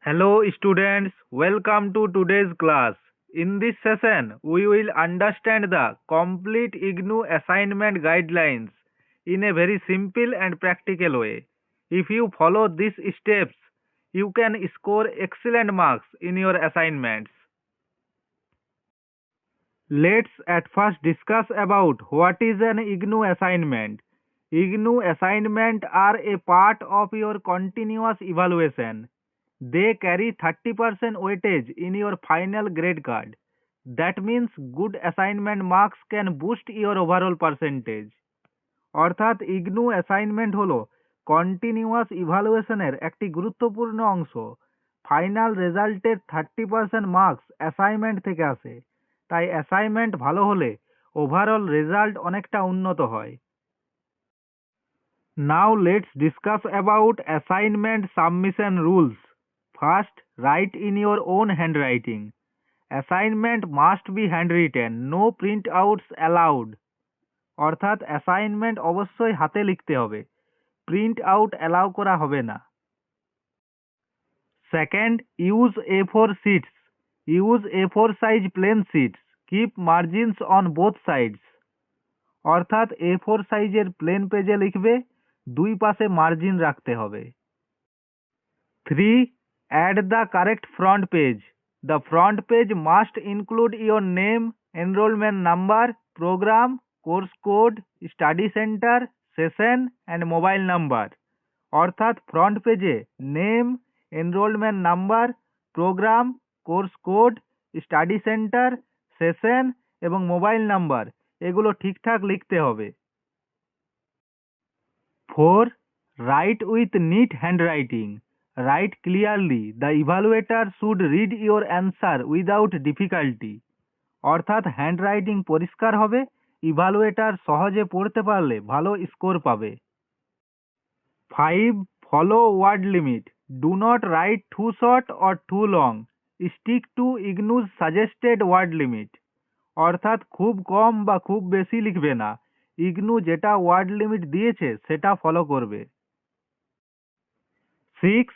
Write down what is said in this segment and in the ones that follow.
Hello students, welcome to today's class. In this session, we will understand the complete IGNOU assignment guidelines in a very simple and practical way. If you follow these steps, you can score excellent marks in your assignments. Let's at first discuss about what is an IGNOU assignment. IGNOU assignment are a part of your continuous evaluation. They carry 30% weightage in your final grade card. That means good assignment marks can boost your overall percentage. অর্থাৎ IGNOU assignment হলো continuous ইভালুয়েশনের একটি গুরুত্বপূর্ণ অংশ। Final রেজাল্টের 30% marks assignment থেকে আসে, তাই assignment ভালো হলে ওভারঅল রেজাল্ট অনেকটা উন্নত হয়। Now let's discuss about assignment submission rules. First, write in your own handwriting. Assignment must be handwritten, no printouts allowed. অর্থাৎ অ্যাসাইনমেন্ট অবশ্যই হাতে লিখতে হবে, প্রিন্ট আউট অ্যালাউ করা হবে না। Second, use A4 sheets. Use A4 size plain sheets. Keep margins on both sides. অর্থাৎ A4 সাইজের প্লেন পেজে লিখবে, দুই পাশে মার্জিন রাখতে হবে। 3. Add the correct front page. The front page must include your name, enrollment number, program, course code, study center, session and mobile number. অর্থাৎ front পেজে name, enrolment number, programme, course code, study centre, session এবং mobile number এগুলো ঠিকঠাক লিখতে হবে। 4. Write with neat handwriting. Write clearly. The evaluator should read your answer without difficulty. অর্থাৎ handwriting পরিষ্কার হবে, ইভালুয়েটর সহজে পড়তে পারলে ভালো স্কোর পাবে। 5. Follow word limit. Do not write too short or too long. Stick to IGNOU's suggested word limit. অর্থাৎ খুব কম বা খুব বেশি লিখবে না, ইগনু যেটা ওয়ার্ড লিমিট দিয়েছে সেটা ফলো করবে। 6.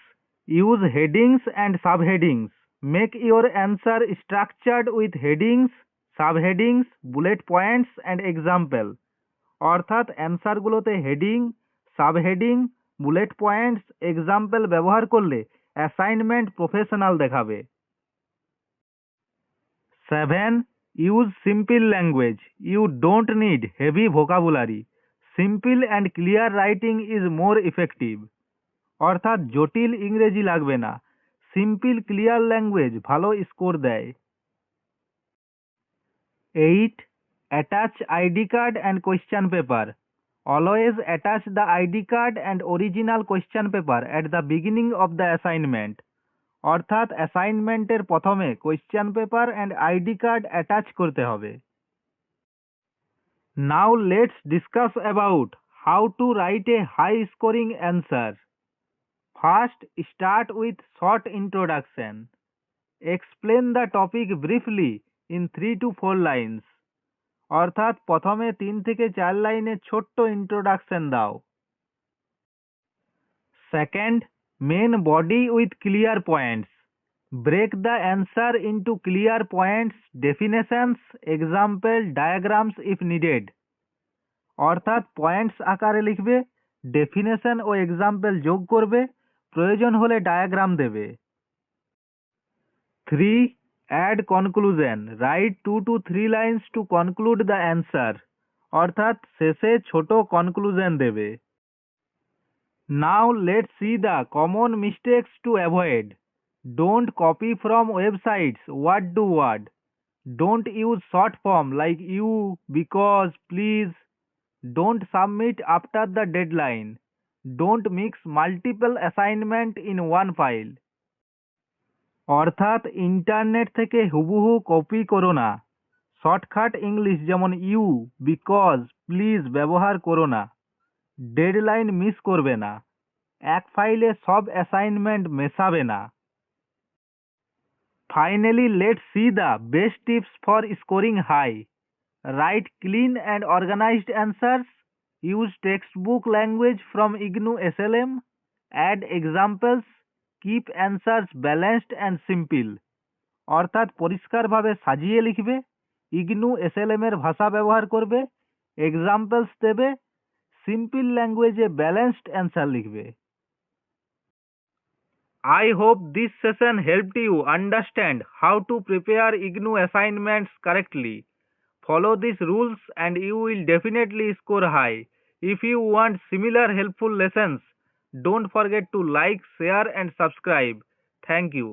Use headings and subheadings. Make your answer structured with headings, subheadings, bullet points and example. অর্থাৎ অ্যান্সারগুলোতে heading, subheading, bullet points, example ব্যবহার করলে অ্যাসাইনমেন্ট প্রফেশনাল দেখাবে। 7. Use simple language. You don't need heavy vocabulary. Simple and clear writing is more effective. অর্থাৎ জটিল ইংরেজি লাগবে না, সিম্পল ক্লিয়ার ল্যাঙ্গুয়েজ ভালো স্কোর দেয়। 8. Attach ID card and question paper. Always attach the ID card and original question paper at the beginning of the assignment. অর্থাৎ অ্যাসাইনমেন্টের প্রথমে question paper and ID card attach করতে হবে। Now let's discuss about how to write a high scoring answer. First, start with short introduction. Explain the topic briefly in 3 to 4 lines. অর্থাৎ প্রথমে 3 থেকে 4 লাইনে ছোট্ট ইন্ট্রোডাকশন দাও। Second, main body with clear points. Break the answer into clear points, definitions, example, diagrams if needed. অর্থাৎ points আকারে লিখবে, definition ও example যোগ করবে, প্রয়োজন হলে ডায়াগ্রাম দেবে। 3. Add conclusion. Write 2 to 3 lines to conclude the answer. অর্থাৎ শেষে ছোট কনক্লুশন দেবে। Now let's see the common mistakes to avoid. Don't copy from websites word to word. Don't use short form like you, because, please. Don't submit after the deadline. Don't mix multiple assignment in one file. অর্থাৎ internet থেকে হুবহু copy করো না। Shortcut English যেমন you, because, please ব্যবহার করো না। Deadline miss করবে না। এক ফাইলে সব অ্যাসাইনমেন্ট মেশাবে না। Finally, let's see the best tips for scoring high. Write clean and organized answers. Use textbook language from IGNOU SLM. Add examples. Keep answers balanced and simple, অর্থাৎ পরিষ্কারভাবে সাজিয়ে লিখবে, ইগনু এসএলএম এর ভাষা ব্যবহার করবে, এক্সাম্পলস দেবে, সিম্পল ল্যাঙ্গুয়েজে ব্যালেন্সড অ্যান্সার লিখবে। I hope this session helped you understand how to prepare IGNU assignments correctly. Follow these rules and you will definitely score high. If you want similar helpful lessons, don't forget to like, share and subscribe. Thank you.